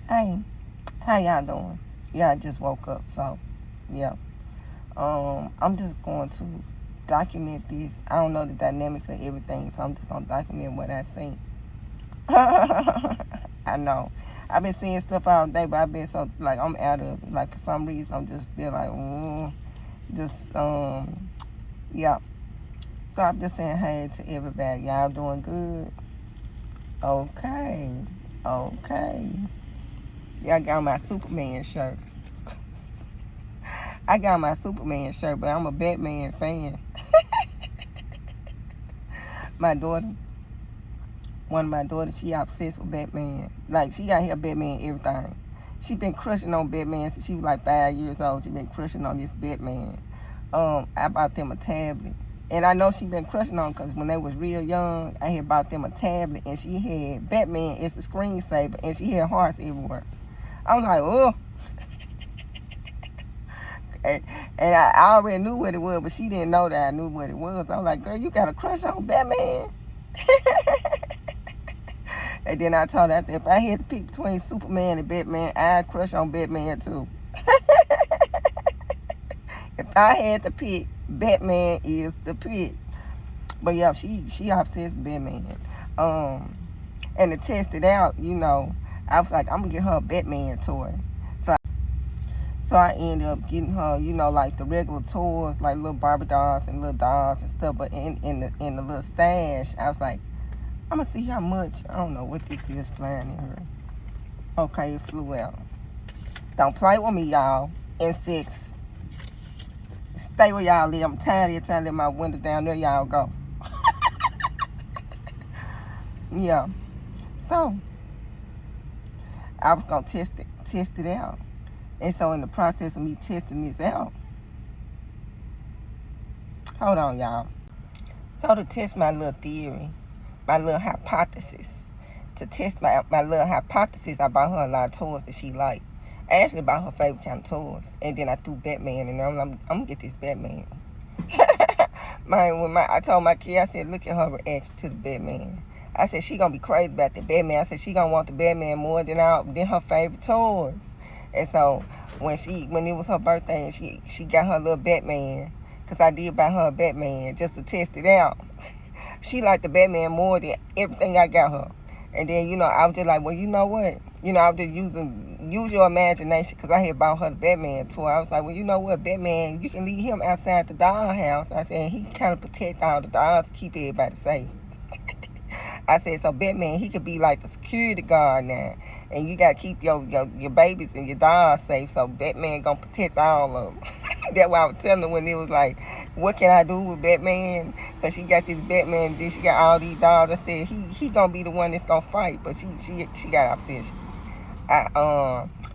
Hey, how y'all doing? Yeah, I just woke up, so yeah. I'm just going to document this. I don't know the dynamics of everything, so I'm just gonna document what I see. I know. I've been seeing stuff all day, but I've been so like I'm out of it. Like for some reason, I'm just feel like, just yeah. So I'm just saying hey to everybody. Y'all doing good? Okay, okay. Yeah, I got my Superman shirt. I got my Superman shirt, but I'm a Batman fan. My daughter, one of my daughters, she obsessed with Batman. Like, she got her Batman everything. She been crushing on Batman since she was like 5 years old. She been crushing on this Batman. I bought them a tablet. And I know she been crushing on because when they was real young, I had bought them a tablet and she had Batman as the screensaver and she had hearts everywhere. I'm like, oh. And I already knew what it was, but she didn't know that I knew what it was. I was like, girl, you got a crush on Batman? And then I told her, I said, if I had to pick between Superman and Batman, I'd crush on Batman too. If I had to pick, Batman is the pick. But yeah, she obsessed with Batman. And to test it out, I was like, I'm gonna get her a Batman toy. So I ended up getting her, like the regular toys, like little Barbie dolls and little dolls and stuff. But in the little stash, I was like, I'm gonna see how much. I don't know what this is flying in her. Okay, it flew out. Don't play with me, y'all. Insects. Stay where y'all live. I'm tired of trying to let my window down there. Y'all go. Yeah. So I was gonna test it out. And so in the process of me testing this out, hold on, y'all. So to test my little theory, my little hypothesis, to test my little hypothesis, I bought her a lot of toys that she liked. I actually bought her favorite kind of toys. And then I threw Batman in there. I'm going to get this Batman. I told my kid, I said, look at her reaction to the Batman. I said, she going to be crazy about the Batman. I said, she going to want the Batman more than her favorite toys. And so when it was her birthday and she got her little Batman, because I did buy her a Batman just to test it out. She liked the Batman more than everything I got her. And then, I was just like, well, you know what? I was just use your imagination because I had bought her the Batman toy. I was like, well, you know what? Batman, you can leave him outside the dollhouse. I said, he kind of protect all the dolls to keep everybody safe. I said, so Batman, he could be like the security guard now. And you got to keep your babies and your dolls safe. So Batman going to protect all of them. That's what I was telling her when it was like, what can I do with Batman? Because she got this Batman, then she got all these dolls. I said, he going to be the one that's going to fight. But she got obsession.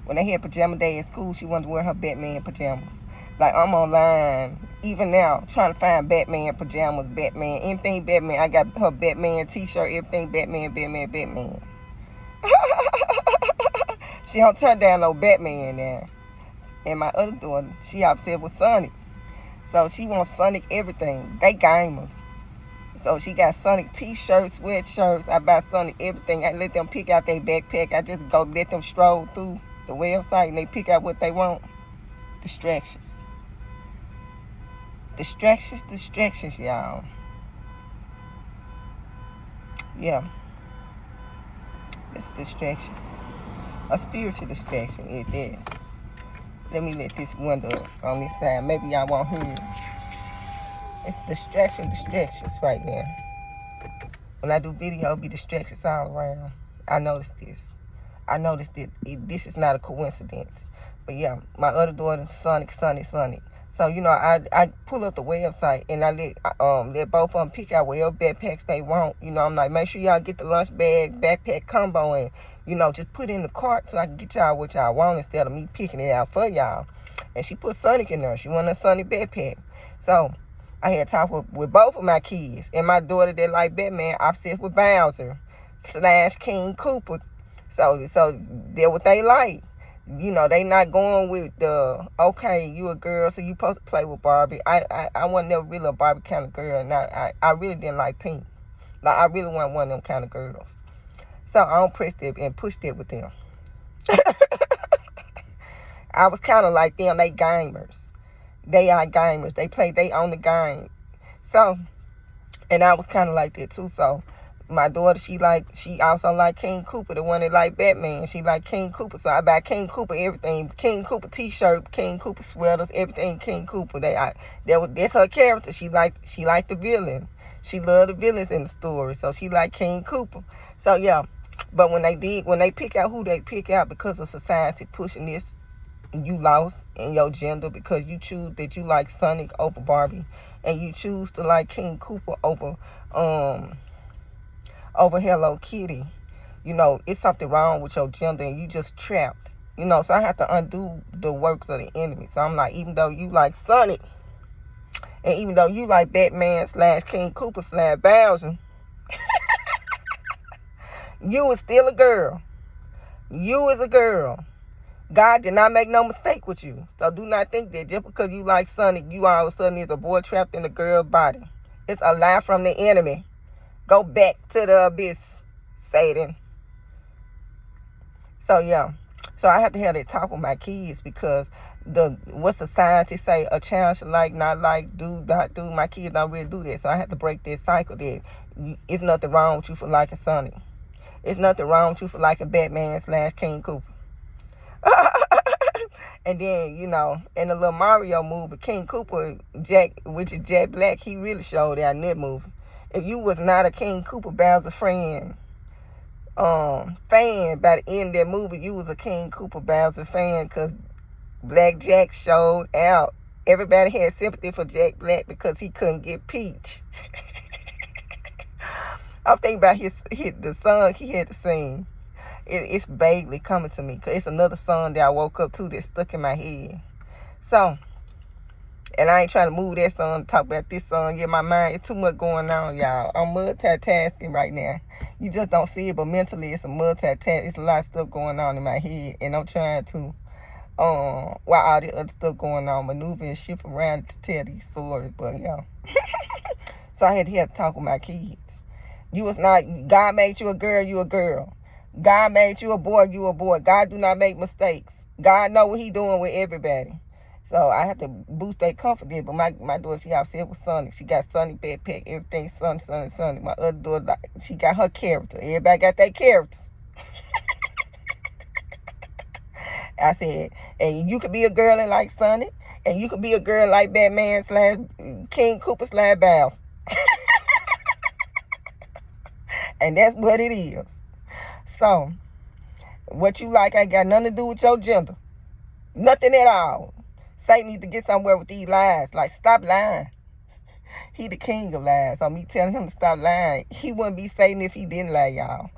When they had pajama day at school, she wanted to wear her Batman pajamas. Like, I'm online, even now, trying to find Batman pajamas, Batman, anything Batman. I got her Batman t-shirt, everything Batman. She don't turn down no Batman now. And my other daughter, she upset with Sonic. So she wants Sonic everything. They gamers. So she got Sonic t-shirts, sweatshirts. I buy Sonic everything. I let them pick out their backpack. I just go let them stroll through the website and they pick out what they want. Distractions, y'all. Yeah, it's a distraction. A spiritual distraction is there. Let me let this window up on this side. Maybe y'all won't hear it. It's distractions right now. When I do video, it'll be distractions all around. I noticed this. I noticed that this is not a coincidence. But yeah, my other daughter, Sonic. So, I pull up the website and I let both of them pick out whatever backpacks they want. I'm like, make sure y'all get the lunch bag, backpack combo and, just put in the cart so I can get y'all what y'all want instead of me picking it out for y'all. And she put Sonic in there. She wanted a Sonic backpack. So I had talked with both of my kids. And my daughter that like Batman, obsessed with Bowser / King Koopa. So they're what they like. They not going with the, okay, you a girl, so you supposed to play with Barbie. I wasn't never really a Barbie kind of girl, and I really didn't like pink. Like, I really wasn't one of them kind of girls. So I don't press that and push that with them. I was kind of like them. They gamers. They are gamers. They play. They own the game. So, and I was kind of like that too. So, my daughter, she also like King Cooper, the one that like Batman. She like King Cooper. So I buy King Cooper everything. King Cooper t-shirt, King Cooper sweaters, everything King Cooper. That's her character. She liked the villain. She loved the villains in the story. So she like King Cooper. So yeah. But when they pick out who they pick out because of society pushing this, you lost in your gender because you choose that you like Sonic over Barbie, and you choose to like King Cooper over Hello Kitty. It's something wrong with your gender and you just trapped. So I have to undo the works of the enemy. So I'm like, even though you like Sonic, and even though you like Batman / King Cooper / Bowser, you is still a girl. You is a girl. God did not make no mistake with you. So do not think that just because you like Sonic, you all of a sudden is a boy trapped in a girl's body. It's a lie from the enemy. Go back to the abyss, Satan. So yeah. So I have to have that talk with my kids because what society say a child should like, not like, do, not do. My kids don't really do that. So I have to break that cycle that it's nothing wrong with you for liking Sonic. It's nothing wrong with you for liking Batman / King Cooper. And then, in the little Mario movie, King Cooper, which is Jack Black, he really showed that in that movie. If you was not a King Cooper Bowser fan, by the end of that movie, you was a King Cooper Bowser fan because Black Jack showed out. Everybody had sympathy for Jack Black because he couldn't get Peach. I'm thinking about the song he had to sing. It's vaguely coming to me because it's another song that I woke up to that stuck in my head. So, and I ain't trying to move that song to talk about this song. Yeah, my mind, it's too much going on, y'all. I'm multitasking right now. You just don't see it, but mentally it's a multitask. It's a lot of stuff going on in my head, and I'm trying to, while all the other stuff going on, maneuver and shift around to tell these stories. But yeah, so I had to talk with my kids. God made you a girl, you a girl. God made you a boy, you a boy. God do not make mistakes. God know what he doing with everybody. So I have to boost their confidence. But my daughter, she upset with Sonic. She got Sonic backpack, everything Sonic. My other daughter, she got her character. Everybody got their characters. I said, and you could be a girl and like Sonic, and you could be a girl like Batman / King Cooper / Bowser. And that's what it is. So, what you like ain't got nothing to do with your gender. Nothing at all. Satan need to get somewhere with these lies. Like, stop lying. He the king of lies. So me telling him to stop lying, he wouldn't be Satan if he didn't lie, y'all.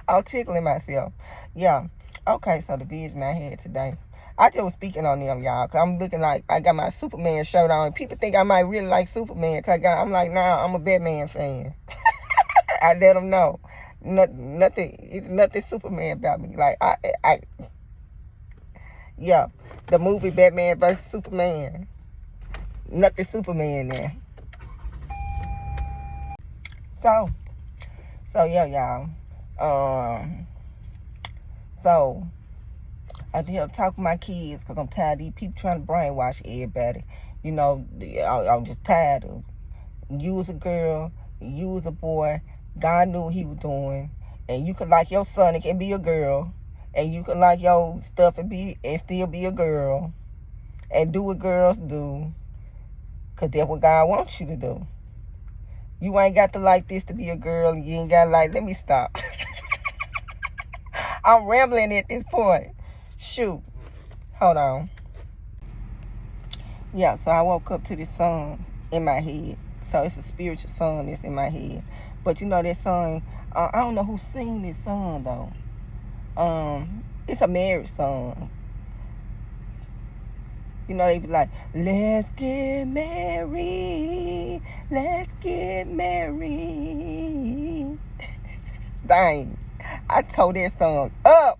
I'm tickling myself. Yeah. Okay, so the vision I had today. I just was speaking on them, y'all, because I'm looking like I got my Superman shirt on. People think I might really like Superman, because I'm like, nah, I'm a Batman fan. I let them know. Nothing, it's nothing Superman about me. Like, yeah, the movie Batman vs. Superman. Nothing Superman there. So yeah, y'all. So I did talk with my kids because I'm tired of these people trying to brainwash everybody. I'm just tired of you was a girl, you was a boy. God knew what he was doing, and you could like your Sonic and be a girl, and you could like your stuff and still be a girl, and do what girls do, because that's what God wants you to do. You ain't got to like this to be a girl. You ain't got to like, let me stop. I'm rambling at this point. Shoot. Hold on. Yeah, so I woke up to this song in my head. So it's a spiritual song that's in my head. But that song, I don't know who sing this song, though. It's a marriage song. They be like, let's get married. Let's get married. Dang. I tore that song up.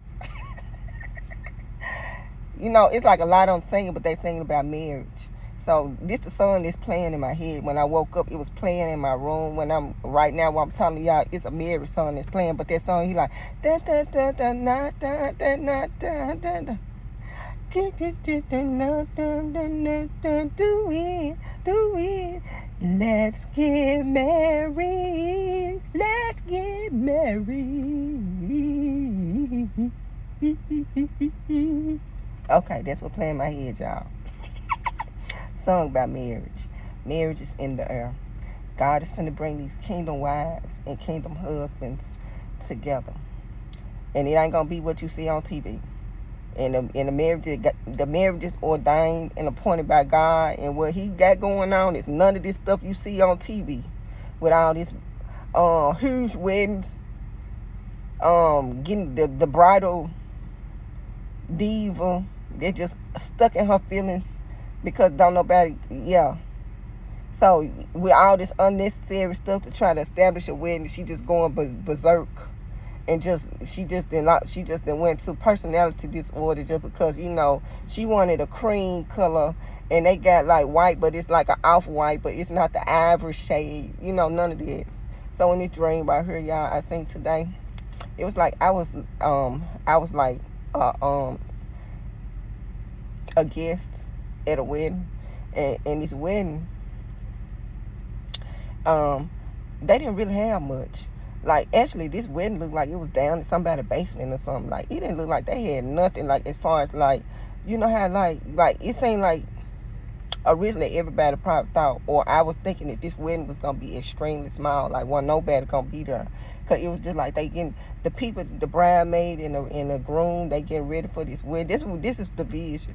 It's like a lot of them singing, but they singing about marriage. So this the song that's playing in my head. When I woke up, it was playing in my room. When I'm right now, while I'm telling y'all, it's a marriage song that's playing. But that song, he like da da da da da da da da da da da. Do it. Let's get married. Let's get married. Okay, that's what playing in my head, y'all. Song about marriage. Marriage is in the air. God is finna bring these kingdom wives and kingdom husbands together. And it ain't gonna be what you see on TV. And the marriage is ordained and appointed by God. And what he got going on is none of this stuff you see on TV. With all this huge weddings, getting the bridal diva, they're just stuck in her feelings because don't nobody, yeah. So with all this unnecessary stuff to try to establish a wedding, she just going berserk. And she just didn't went to personality disorder just because, you know, she wanted a cream color and they got like white, but it's like an off-white, but it's not the ivory shade, you know, none of that. So in this dream right here, y'all, I seen today, it was like I was like a guest at a wedding, and this wedding, they didn't really have much. Like, actually, this wedding looked like it was down in somebody's basement or something. Like, it didn't look like they had nothing, like, as far as, like, you know how, like, it seemed like originally everybody probably thought, or I was thinking that this wedding was going to be extremely small. Like, nobody going to be there. Because it was just like they getting, the people, the bridesmaid and the groom, they getting ready for this wedding. This is the vision.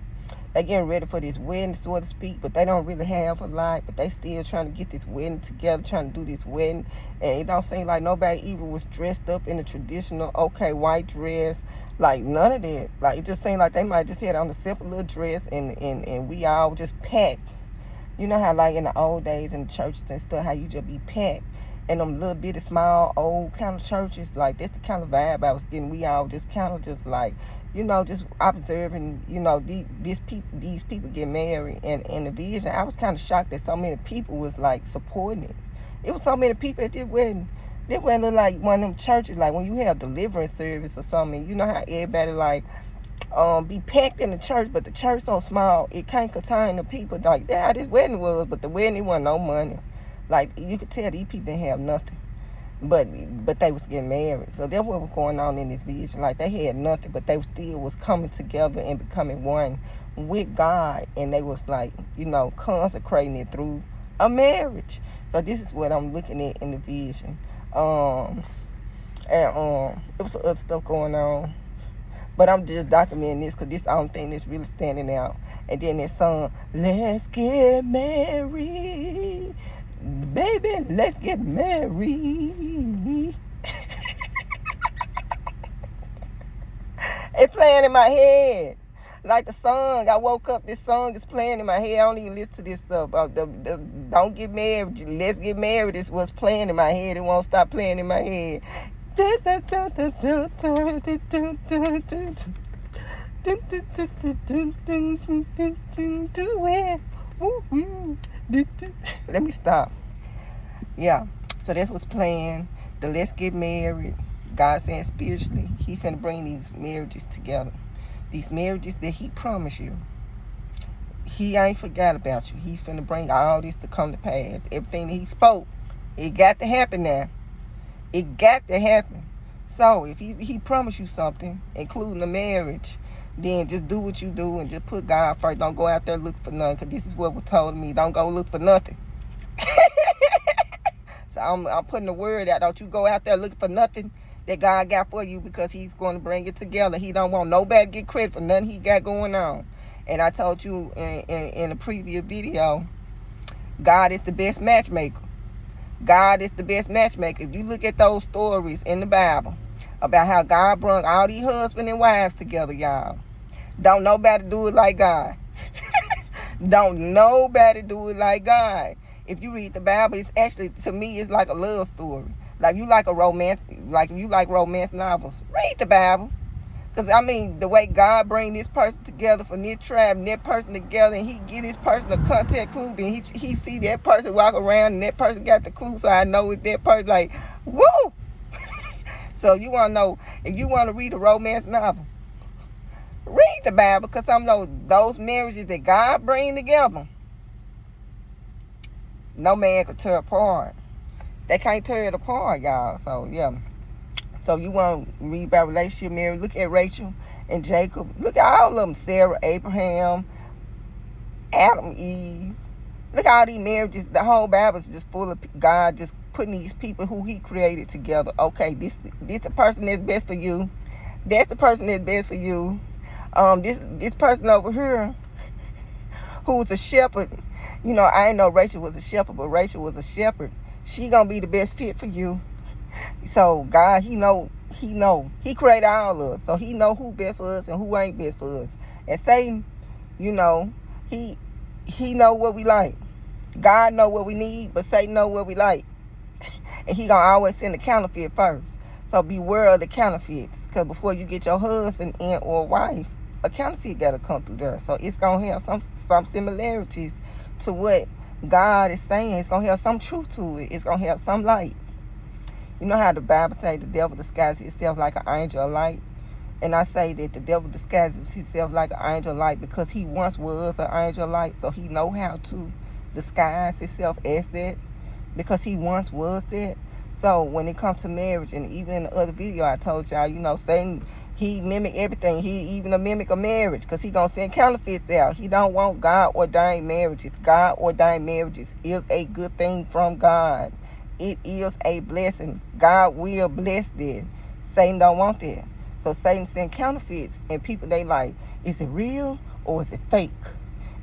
They getting ready for this wedding, so to speak, but they don't really have a lot, but they still trying to get this wedding together, trying to do this wedding, and it don't seem like nobody even was dressed up in a traditional, okay, white dress, like none of that. Like, it just seemed like they might just had on a simple little dress, and we all just packed. You know how, like, in the old days in the churches and stuff, how you just be packed, and them little bitty small old kind of churches, like, that's the kind of vibe I was getting. We all just kind of just like, you know, just observing, you know, these people get married, and in the vision, I was kind of shocked that so many people was like supporting it. It was so many people at this wedding. This wedding look like one of them churches, like when you have deliverance service or something. You know how everybody like be packed in the church, but the church so small it can't contain the people. Like that how this wedding was, but the wedding it wasn't no money. Like you could tell these people didn't have nothing. But they was getting married. So that's what was going on in this vision. Like they had nothing, but they still was coming together and becoming one with God. And they was like, you know, consecrating it through a marriage. So this is what I'm looking at in the vision. It was other stuff going on. But I'm just documenting this because this is the only thing that's really standing out. And then that song, let's get married. Baby, let's get married. It's playing in my head. Like the song, I woke up, this song is playing in my head. I don't even listen to this stuff. Don't get married, let's get married is what's playing in my head. It won't stop playing in my head. Let me stop. Yeah, so that's what's playing. The let's get married. God saying spiritually, he finna bring these marriages together. These marriages that he promised you. He ain't forgot about you. He's finna bring all this to come to pass. Everything that he spoke, it got to happen now. It got to happen. So if he promised you something, including a marriage, then just do what you do and just put God first. Don't go out there look for nothing, because this is what was told me. Don't go look for nothing. So I'm putting the word out. Don't you go out there looking for nothing that God got for you, because he's going to bring it together. He don't want nobody to get credit for nothing he got going on. And I told you in a previous video, God is the best matchmaker. God is the best matchmaker. If you look at those stories in the Bible about how God brought all these husbands and wives together, y'all, don't nobody do it like God. Don't nobody do it like God. If you read the Bible, it's actually, to me, it's like a love story. Like you like a romance, like if you like romance novels, read the Bible. Because, I mean, the way God bring this person together for this tribe and that person together, and he get this person a contact clue, then he see that person walk around and that person got the clue, so I know it's that person. Like, woo! So you want to know, if you want to read a romance novel, read the Bible, because some know those marriages that God bring together, no man could tear apart. They can't tear it apart, y'all. So, yeah. So you want to read about relationship marriage, look at Rachel and Jacob. Look at all of them. Sarah, Abraham, Adam, Eve. Look at all these marriages. The whole Bible is just full of God just putting these people who he created together. Okay, this the person that's best for you. That's the person that's best for you. This person over here who's a shepherd. You know, I ain't know Rachel was a shepherd, but Rachel was a shepherd. She gonna be the best fit for you. So God, he created all of us. So he know who best for us and who ain't best for us. And Satan, you know, he know what we like. God know what we need, but Satan know what we like. And he gonna always send a counterfeit first. So beware of the counterfeits. Because before you get your husband in or wife, a counterfeit gotta come through there. So it's gonna have some similarities to what God is saying. It's gonna have some truth to it. It's gonna have some light. You know how the Bible say the devil disguises himself like an angel of light? And I say that the devil disguises himself like an angel of light because he once was an angel of light. So he know how to disguise himself as that because he once was that. So when it comes to marriage, and even in the other video I told y'all, you know, Satan, he mimic everything. He even a mimic of marriage because he going to send counterfeits out. He don't want God-ordained marriages. God-ordained marriages is a good thing from God. It is a blessing. God will bless that. Satan don't want that. So Satan send counterfeits, and people, they like, is it real or is it fake?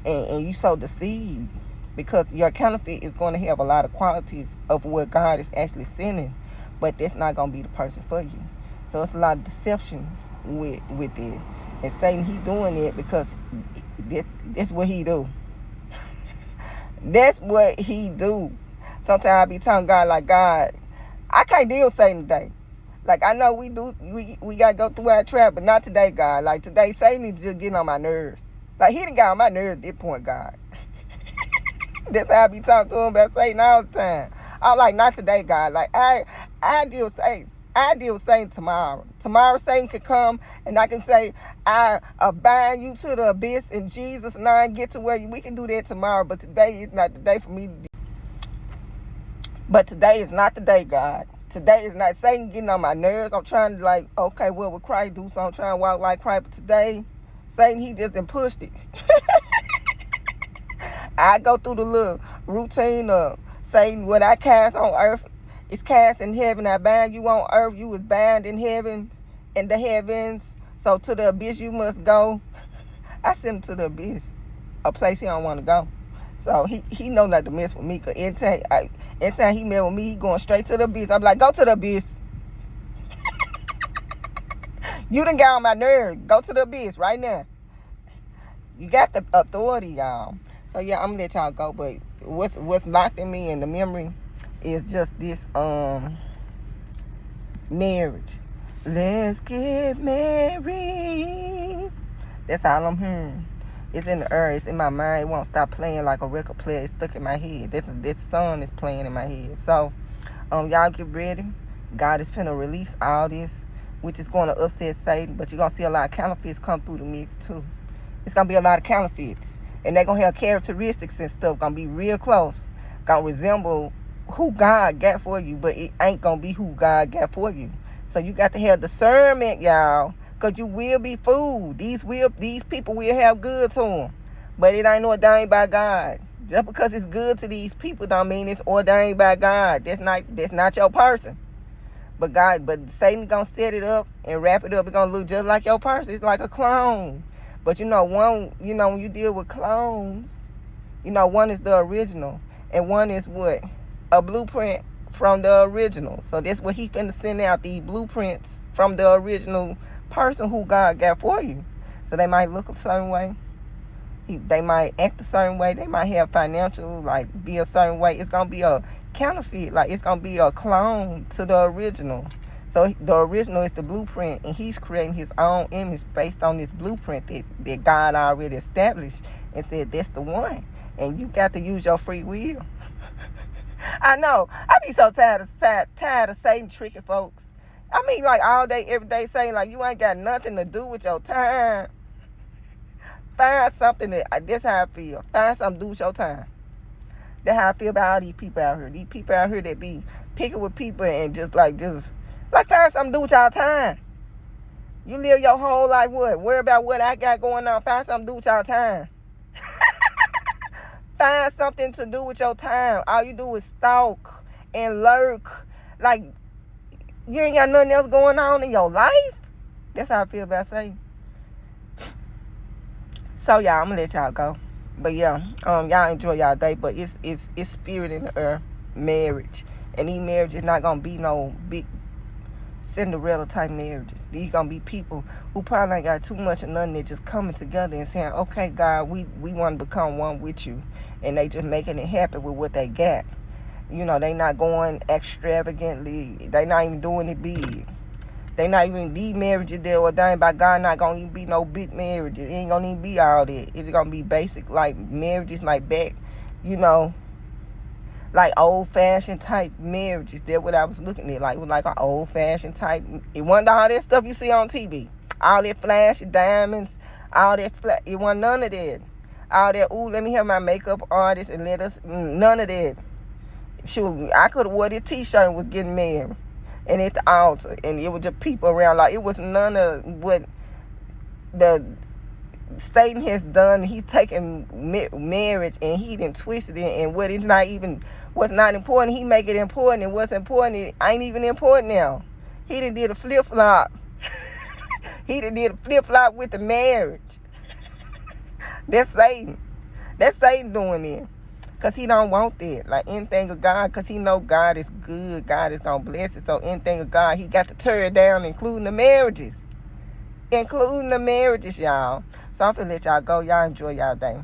And you so deceived because your counterfeit is going to have a lot of qualities of what God is actually sending, but that's not going to be the person for you. So it's a lot of deception with it. And Satan, he doing it because that's what he do. That's what he do. Sometimes I be telling God, like, God, I can't deal with Satan today. Like, I know we got to go through our trap, but not today, God. Like, today, Satan is just getting on my nerves. Like, he done got on my nerves at this point, God. That's how I be talking to him about Satan all the time. I'm like, not today, God. Like, I deal with Satan. I deal with Satan tomorrow. Tomorrow, Satan could come, and I can say, I bind you to the abyss in Jesus' name. Get to where we can do that tomorrow, but today is not the day for me to do. But today is not the day, God. Today is not. Satan getting on my nerves. I'm trying to, like, okay, what would Christ do? So I'm trying to walk like Christ. But today, Satan, he just done pushed it. I go through the little routine of Satan, what I cast on earth is cast in heaven. I bind you on earth. You was bound in heaven, in the heavens. So to the abyss you must go. I send him to the abyss, a place he don't want to go. So he know not to mess with me, because anytime he mess with me, he going straight to the abyss. I'm like, go to the abyss. You done got on my nerves. Go to the abyss right now. You got the authority, y'all. So yeah, I'm gonna let y'all go. But what's locked in me in the memory is just this marriage. Let's get married. That's all I'm hearing. It's in the air. It's in my mind. It won't stop playing like a record player. It's stuck in my head. This song is playing in my head. So, y'all get ready. God is finna release all this, which is going to upset Satan. But you're going to see a lot of counterfeits come through the mix, too. It's going to be a lot of counterfeits. And they're going to have characteristics and stuff. Going to be real close. Going to resemble who God got for you. But it ain't going to be who God got for you. So you got to have discernment, y'all. Because you will be fooled. These people will have good to them. But it ain't ordained by God. Just because it's good to these people don't mean it's ordained by God. That's not your person. But Satan gonna set it up and wrap it up. It's gonna look just like your person. It's like a clone. But when you deal with clones, one is the original and one is what? A blueprint from the original. So that's what he finna send out, these blueprints from the original person who God got for you. So they might look a certain way. They might act a certain way. They might have financial, like, be a certain way. It's going to be a counterfeit. Like, it's going to be a clone to the original. So the original is the blueprint, and he's creating his own image based on this blueprint that God already established and said that's the one. And you got to use your free will. I know. I be so tired of Satan tricking folks. I mean, like all day, every day, saying like you ain't got nothing to do with your time. Find something that's how I feel. Find something to do with your time. That's how I feel about all these people out here. These people out here that be picking with people and just find something to do with y'all time. You live your whole life what? Worry about what I got going on. Find something to do with y'all time. Find something to do with your time. All you do is stalk and lurk. Like, you ain't got nothing else going on in your life. That's how I feel about Satan. So, y'all, I'm going to let y'all go. But, yeah, y'all enjoy y'all day. But it's spirit in the earth, marriage. And these marriages not going to be no big Cinderella type marriages. These gonna be people who probably ain't got too much of nothing. They're just coming together and saying, okay, God, we want to become one with you. And they just making it happen with what they got. You know, they not going extravagantly. They not even doing it big. They not even be marriages that ordained by God. Not gonna even be no big marriages. It ain't gonna even be all that. It's gonna be basic, like marriages like back, you know, like old-fashioned type marriages. That's what I was looking at. Like, it was like an old-fashioned type. It wasn't all that stuff you see on TV. All that flashy diamonds. All that it wasn't none of that. All that, ooh, let me have my makeup artist and let us. None of that. Shoot, I could have wore this t-shirt and was getting married. And at the altar. And it was just people around. Like, it was none of what the Satan has done. He's taken marriage and he done twisted it, and what's not important, he make it important, and what's important, it ain't even important now. He done did a flip-flop. He done did a flip-flop with the marriage. That's Satan. That's Satan doing it. Because he don't want that. Like anything of God, because he know God is good. God is going to bless it. So anything of God, he got to tear it down, including the marriages. Including the marriages, y'all. So I'm finna let y'all go. Y'all enjoy y'all day.